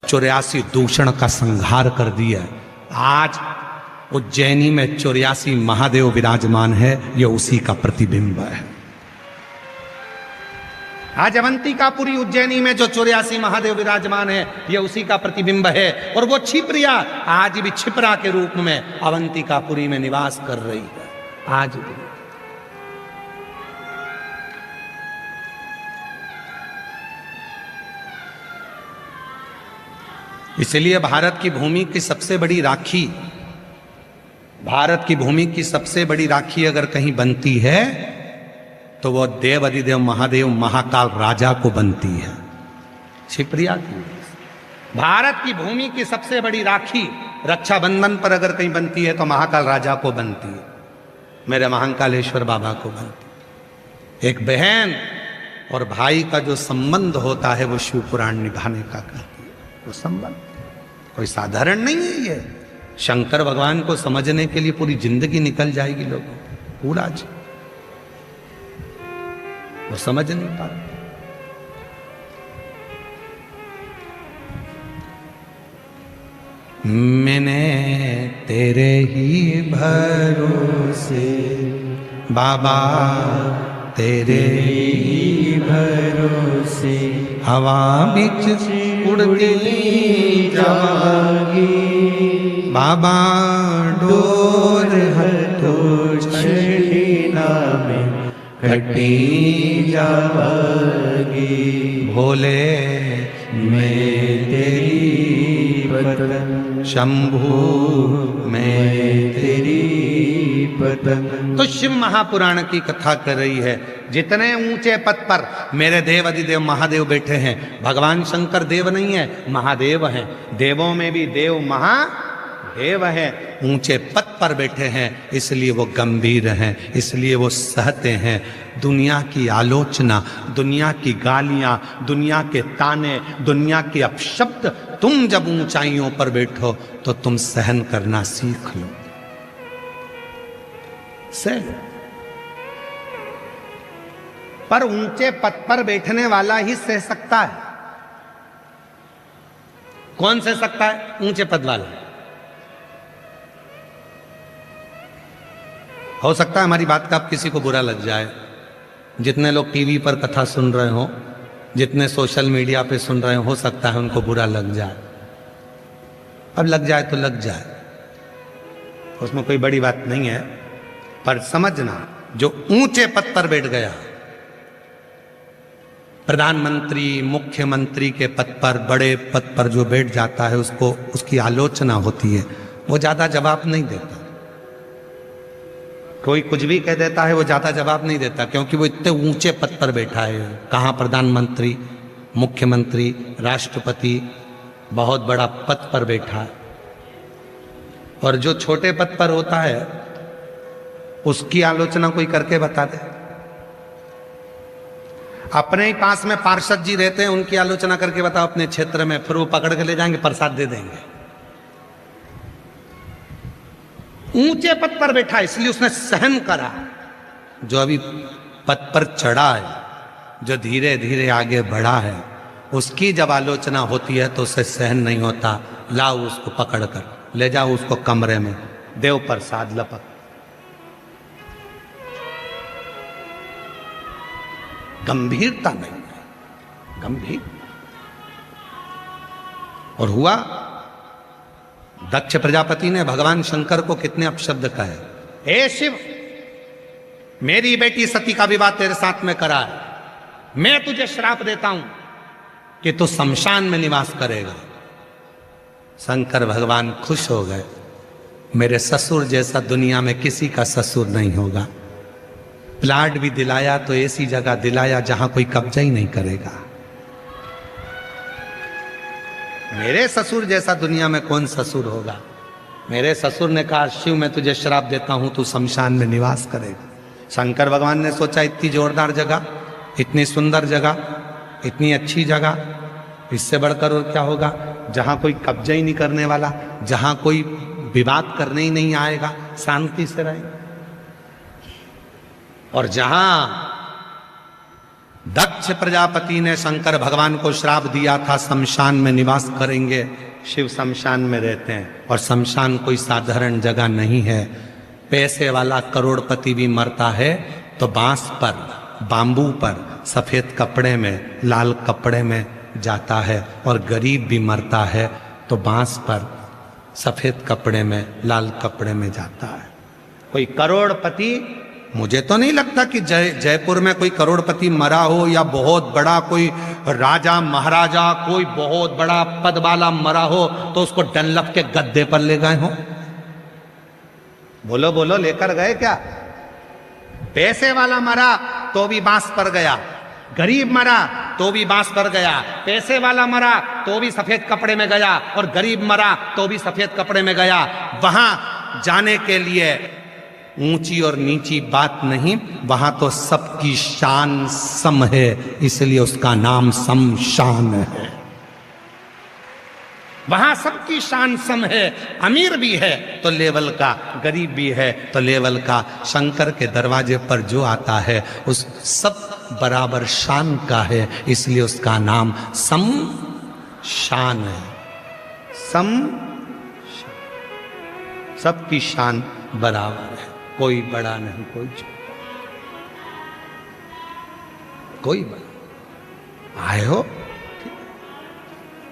84 दूषण का संहार कर दिया। आज उज्जैनी में 84 महादेव विराजमान है, यह उसी का प्रतिबिंब है। आज अवंतिकापुरी उज्जैनी में जो 84 महादेव विराजमान है, यह उसी का प्रतिबिंब है। और वो छिपरिया आज भी छिपरा के रूप में अवंतिकापुरी में निवास कर रही है। आज भी इसलिए भारत की भूमि की सबसे बड़ी राखी, भारत की भूमि की सबसे बड़ी राखी अगर कहीं बनती है तो वो देव अधिदेव महादेव महाकाल राजा को बनती है, छिपरिया की। भारत की भूमि की सबसे बड़ी राखी रक्षाबंधन पर अगर कहीं बनती है तो महाकाल राजा को बनती है, मेरे महाकालेश्वर बाबा को बनती है। एक बहन और भाई का जो संबंध होता है वो शिव पुराण निभाने का करती है। वो संबंध कोई साधारण नहीं है। ये शंकर भगवान को समझने के लिए पूरी जिंदगी निकल जाएगी लोगों, पूरा जी वो समझ नहीं पाते। मैंने तेरे ही भरोसे बाबा, तेरे ही भरोसे हवा बिच उड़ती जागी बाबा, डोर हटो छड़ीना में कटी जागी। भोले मैं तेरी पतन, शंभू मैं तेरी पतन। तो शिव महापुराण की कथा कर रही है। जितने ऊंचे पद पर मेरे देव अधिदेव महादेव बैठे हैं, भगवान शंकर देव नहीं है, महादेव हैं। देवों में भी देव महादेव है। ऊंचे पद पर बैठे हैं, इसलिए वो गंभीर हैं, इसलिए वो सहते हैं दुनिया की आलोचना, दुनिया की गालियां, दुनिया के ताने, दुनिया के अपशब्द। तुम जब ऊंचाइयों पर बैठो तो तुम सहन करना सीख लो, सह लो। पर ऊंचे पद पर बैठने वाला ही सह सकता है। कौन सह सकता है? ऊंचे पद वाला। हो सकता है हमारी बात का अब किसी को बुरा लग जाए, जितने लोग टीवी पर कथा सुन रहे हो, जितने सोशल मीडिया पे सुन रहे हो सकता है उनको बुरा लग जाए। अब लग जाए तो लग जाए, उसमें कोई बड़ी बात नहीं है। पर समझना, जो ऊंचे पद पर बैठ गया, प्रधानमंत्री मुख्यमंत्री के पद पर, बड़े पद पर जो बैठ जाता है, उसको उसकी आलोचना होती है, वो ज्यादा जवाब नहीं देता। कोई कुछ भी कह देता है, वो ज्यादा जवाब नहीं देता, क्योंकि वो इतने ऊंचे पद पर बैठा है। कहाँ प्रधानमंत्री, मुख्यमंत्री, राष्ट्रपति, बहुत बड़ा पद पर बैठा है। और जो छोटे पद पर होता है उसकी आलोचना कोई करके बता दे। अपने ही पास में पार्षद जी रहते हैं, उनकी आलोचना करके बताओ अपने क्षेत्र में, फिर वो पकड़ के ले जाएंगे, प्रसाद दे देंगे। ऊंचे पद पर बैठा इसलिए उसने सहन करा। जो अभी पद पर चढ़ा है, जो धीरे धीरे आगे बढ़ा है, उसकी जब आलोचना होती है तो उसे सहन नहीं होता। लाओ उसको पकड़ कर ले जाओ उसको कमरे में, देव प्रसाद लपक। गंभीरता नहीं है, गंभीर। और हुआ, दक्ष प्रजापति ने भगवान शंकर को कितने अपशब्द कहे। हे शिव, मेरी बेटी सती का विवाह तेरे साथ में करा है, मैं तुझे श्राप देता हूं कि तू शमशान में निवास करेगा। शंकर भगवान खुश हो गए, मेरे ससुर जैसा दुनिया में किसी का ससुर नहीं होगा। प्लाट भी दिलाया तो ऐसी जगह दिलाया जहां कोई कब्जा ही नहीं करेगा। मेरे ससुर जैसा दुनिया में कौन ससुर होगा। मेरे ससुर ने कहा, शिव मैं तुझे श्राप देता हूं, तू शमशान में निवास करेगा। शंकर भगवान ने सोचा, इतनी जोरदार जगह, इतनी सुंदर जगह, इतनी अच्छी जगह, इससे बढ़कर और क्या होगा। जहां कोई कब्जा ही नहीं करने वाला, जहां कोई विवाद करने ही नहीं आएगा, शांति से रहेगा। और जहां दक्ष प्रजापति ने शंकर भगवान को श्राप दिया था, शमशान में निवास करेंगे। शिव शमशान में रहते हैं, और शमशान कोई साधारण जगह नहीं है। पैसे वाला करोड़पति भी मरता है तो बांस पर, बांबू पर, सफेद कपड़े में, लाल कपड़े में जाता है, और गरीब भी मरता है तो बांस पर, सफेद कपड़े में, लाल कपड़े में जाता है। कोई करोड़पति, मुझे तो नहीं लगता कि जयपुर में कोई करोड़पति मरा हो, या बहुत बड़ा कोई राजा महाराजा, कोई बहुत बड़ा पद वाला मरा हो तो उसको डनलप के गद्दे पर ले गए हो। बोलो बोलो, लेकर गए क्या? पैसे वाला मरा तो भी बांस पर गया, गरीब मरा तो भी बांस पर गया, पैसे वाला मरा तो भी सफेद कपड़े में गया, और गरीब मरा तो भी सफेद कपड़े में गया। वहां जाने के लिए ऊंची और नीची बात नहीं, वहां तो सबकी शान सम है, इसलिए उसका नाम शमशान है। वहां सबकी शान सम है, अमीर भी है तो लेवल का, गरीब भी है तो लेवल का। शंकर के दरवाजे पर जो आता है उस सब बराबर शान का है, इसलिए उसका नाम शमशान है। सबकी शान बराबर है, कोई बड़ा नहीं, कोई बड़ा। आए हो,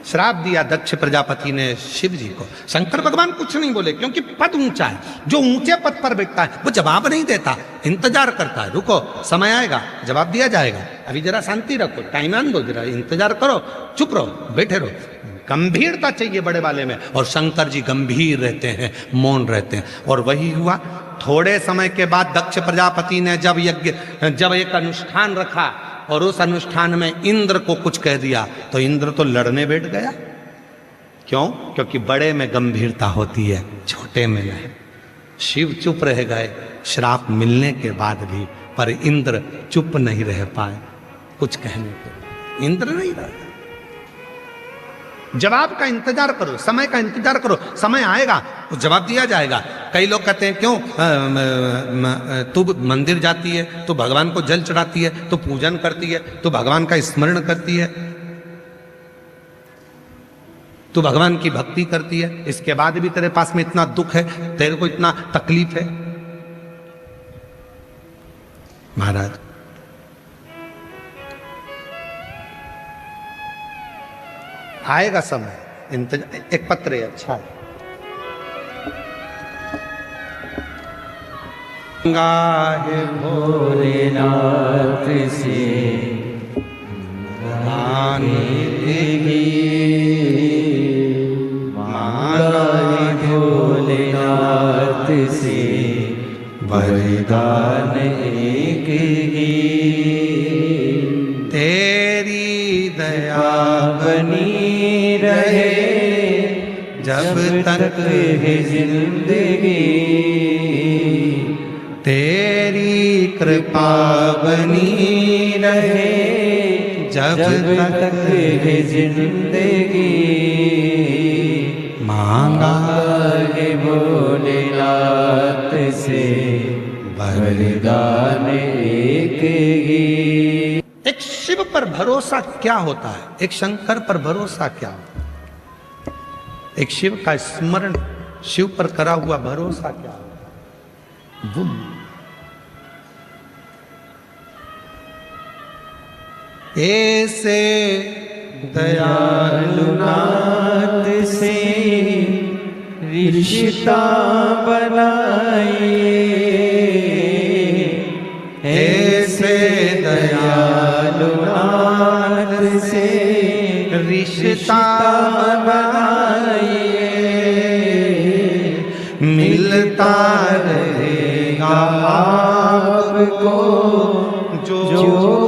श्राप दिया दक्ष प्रजापति ने शिव जी को। शंकर भगवान कुछ नहीं बोले, क्योंकि पद ऊंचा है। जो ऊंचे पद पर बैठता है वो जवाब नहीं देता, इंतजार करता है। रुको, समय आएगा, जवाब दिया जाएगा, अभी जरा शांति रखो, टाइम आन दो, जरा इंतजार करो, चुप रहो, बैठे रहो। गंभीरता चाहिए बड़े वाले में, और शंकर जी गंभीर रहते हैं, मौन रहते हैं। और वही हुआ। थोड़े समय के बाद दक्ष प्रजापति ने जब एक अनुष्ठान रखा, और उस अनुष्ठान में इंद्र को कुछ कह दिया, तो इंद्र तो लड़ने बैठ गया। क्यों? क्योंकि बड़े में गंभीरता होती है, छोटे में नहीं। शिव चुप रह गए श्राप मिलने के बाद भी, पर इंद्र चुप नहीं रह पाए कुछ कहने को। इंद्र नहीं रहा। जवाब का इंतजार करो, समय का इंतजार करो, समय आएगा तो जवाब दिया जाएगा। कई लोग कहते हैं क्यों तू मंदिर जाती है, तू भगवान को जल चढ़ाती है, तू पूजन करती है, तू भगवान का स्मरण करती है, तू भगवान की भक्ति करती है, इसके बाद भी तेरे पास में इतना दुख है, तेरे को इतना तकलीफ है। महाराज, आएगा समय, एक पत्र है, अच्छा है। गाहे भोलेनाथ से मांगे भोलेनाथ से वरदान एक ही, तेरी दया बनी रहे जब तक है जिंदगी, तेरी कृपा बनी रहे जब तक है जिंदगी, मांगा है भोलेनाथ से वरदान एक ही। एक शिव पर भरोसा क्या होता है, एक शंकर पर भरोसा क्या होता है, एक शिव का स्मरण, शिव पर करा हुआ भरोसा क्या होता है। ऐसे दयालु नाथ से रिश्ता बनाइए, ऐसे दयालु नाथ से रिश्ता बनाइए, मिलता रहेगा आपको जो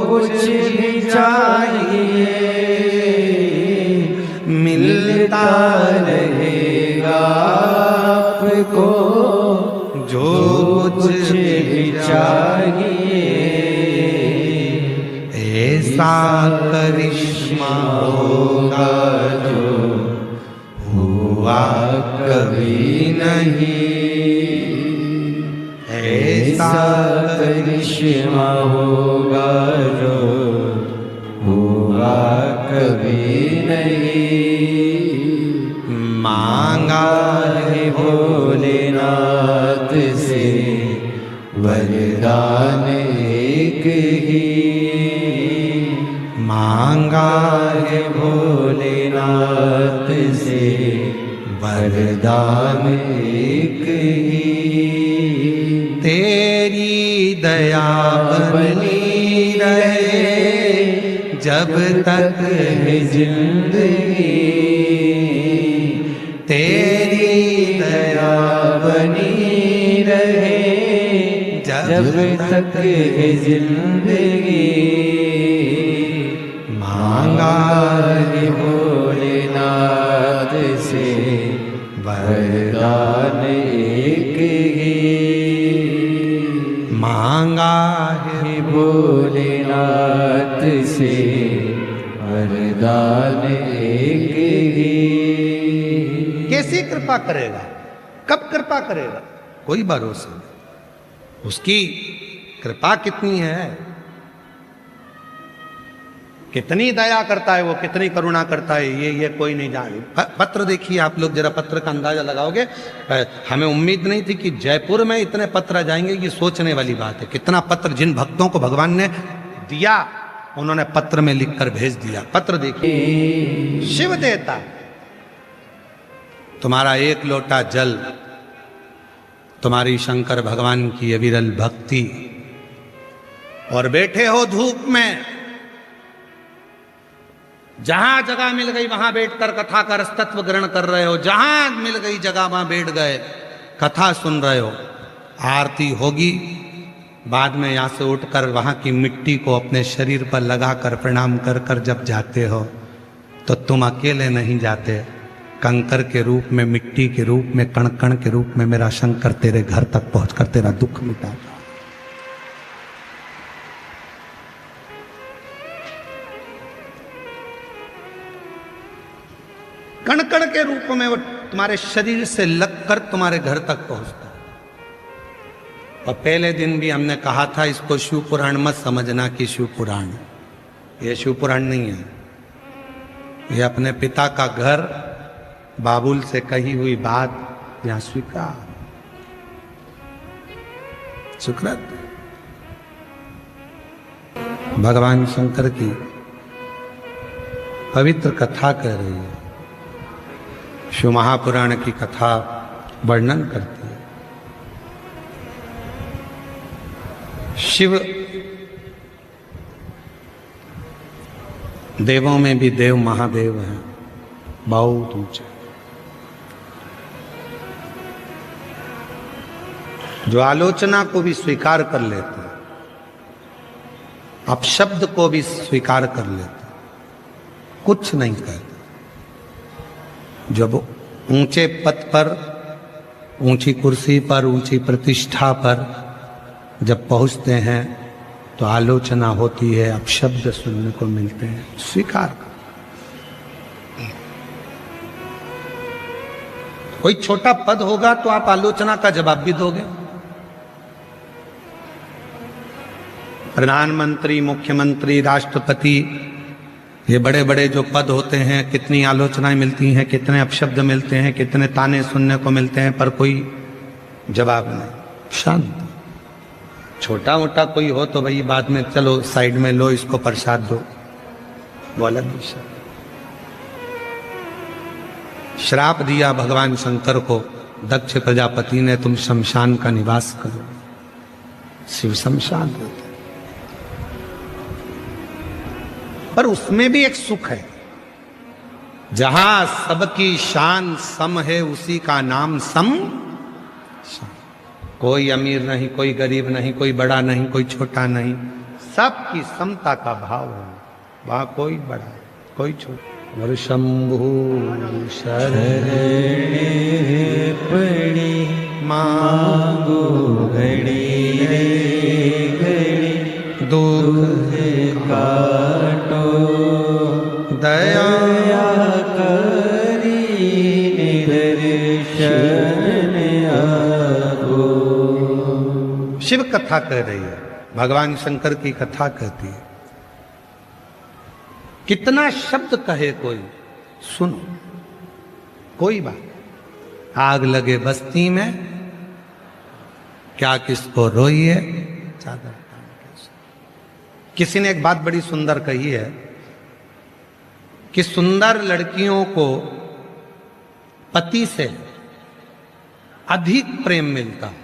कुछ भी चाहिए, मिलता रहेगा आपको जो कुछ भी चाहिए। ऐसा करिश्मा होगा जो हुआ कभी नहीं, ऐसा करिश्मा होगा जो मांगा है भोलेनाथ से वरदान एक ही, मांगा है भोलेनाथ से वरदान एक ही। तेरी दया बनी रहे जब तक है जिंदगी, तेरी दया बनी रहे जब तक है जिंदगी। मांगा है भोलेनाथ से वरदान एक ही, मांगा है भोलेनाथ से वरदान एक ही। कैसी कृपा करेगा, कब कृपा करेगा, कोई भरोसा नहीं। उसकी कृपा कितनी है, कितनी दया करता है वो, कितनी करुणा करता है, ये कोई नहीं जाने। पत्र देखिए आप लोग, जरा पत्र का अंदाजा लगाओगे। हमें उम्मीद नहीं थी कि जयपुर में इतने पत्र आ जाएंगे, ये सोचने वाली बात है। कितना पत्र जिन भक्तों को भगवान ने दिया, उन्होंने पत्र में लिखकर भेज दिया। पत्र देखिए, शिव देता तुम्हारा एक लोटा जल, तुम्हारी शंकर भगवान की अविरल भक्ति, और बैठे हो धूप में, जहां जगह मिल गई वहां बैठकर कथा का रसतत्व ग्रहण कर रहे हो, जहां मिल गई जगह वहां बैठ गए, कथा सुन रहे हो। आरती होगी, बाद में यहां से उठकर वहां की मिट्टी को अपने शरीर पर लगाकर प्रणाम कर कर जब जाते हो, तो तुम अकेले नहीं जाते, कंकर के रूप में, मिट्टी के रूप में, कण कण के रूप में मेरा शंकर तेरे घर तक पहुंचकर तेरा दुख मिटाता। कण कण के रूप में वो तुम्हारे शरीर से लगकर तुम्हारे घर तक पहुंचता है। और पहले दिन भी हमने कहा था, इसको शिव पुराण मत समझना कि शिव पुराण, ये शिव पुराण नहीं है। ये अपने पिता का घर, बाबुल से कही हुई बात यहां स्वीकार, सुकृत भगवान शंकर की पवित्र कथा कह रही है। शिव महापुराण की कथा वर्णन करती है। शिव देवों में भी देव महादेव हैं, बहुत ऊंचे, जो आलोचना को भी स्वीकार कर लेते हैं, अपशब्द को भी स्वीकार कर लेते हैं, कुछ नहीं कहते। जब ऊंचे पद पर, ऊंची कुर्सी पर, ऊंची प्रतिष्ठा पर जब पहुंचते हैं तो आलोचना होती है, अपशब्द सुनने को मिलते हैं, स्वीकार कर। कोई छोटा पद होगा तो आप आलोचना का जवाब भी दोगे। प्रधानमंत्री, मुख्यमंत्री, राष्ट्रपति, ये बड़े बड़े जो पद होते हैं, कितनी आलोचनाएं मिलती हैं, कितने अपशब्द मिलते हैं, कितने ताने सुनने को मिलते हैं, पर कोई जवाब नहीं, शांत। छोटा मोटा कोई हो तो भाई बाद में चलो साइड में लो, इसको प्रसाद दो, बोला दूसरा। श्राप दिया भगवान शंकर को दक्ष प्रजापति ने, तुम शमशान का निवास करो। शिव शमशान होते, पर उसमें भी एक सुख है। जहां सबकी शान सम है, उसी का नाम सम। कोई अमीर नहीं, कोई गरीब नहीं, कोई बड़ा नहीं, कोई छोटा नहीं, सबकी समता का भाव है। वहां कोई बड़ा है, कोई छोटा। और शंभु शरणे पड़ी मांगो घड़ी रे घड़ी, दुख काटो दया करी निदर्शन आगो। शिव कथा कह रही है, भगवान शंकर की कथा कहती है। कितना शब्द कहे कोई, सुनो, कोई बात, आग लगे बस्ती में, क्या किसको रोइए चादर तान के सो। किसी ने एक बात बड़ी सुंदर कही है कि सुंदर लड़कियों को पति से अधिक प्रेम मिलता है।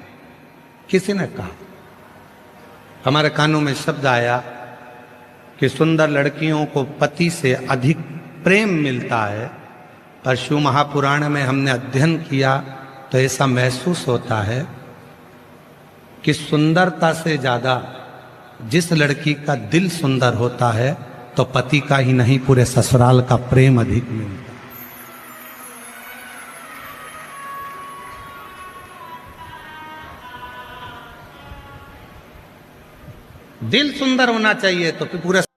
किसी ने कहा, हमारे कानों में शब्द आया कि सुंदर लड़कियों को पति से अधिक प्रेम मिलता है। पर शिव महापुराण में हमने अध्ययन किया तो ऐसा महसूस होता है कि सुंदरता से ज्यादा जिस लड़की का दिल सुंदर होता है तो पति का ही नहीं पूरे ससुराल का प्रेम अधिक मिलता है। दिल सुंदर होना चाहिए तो फिर पूरे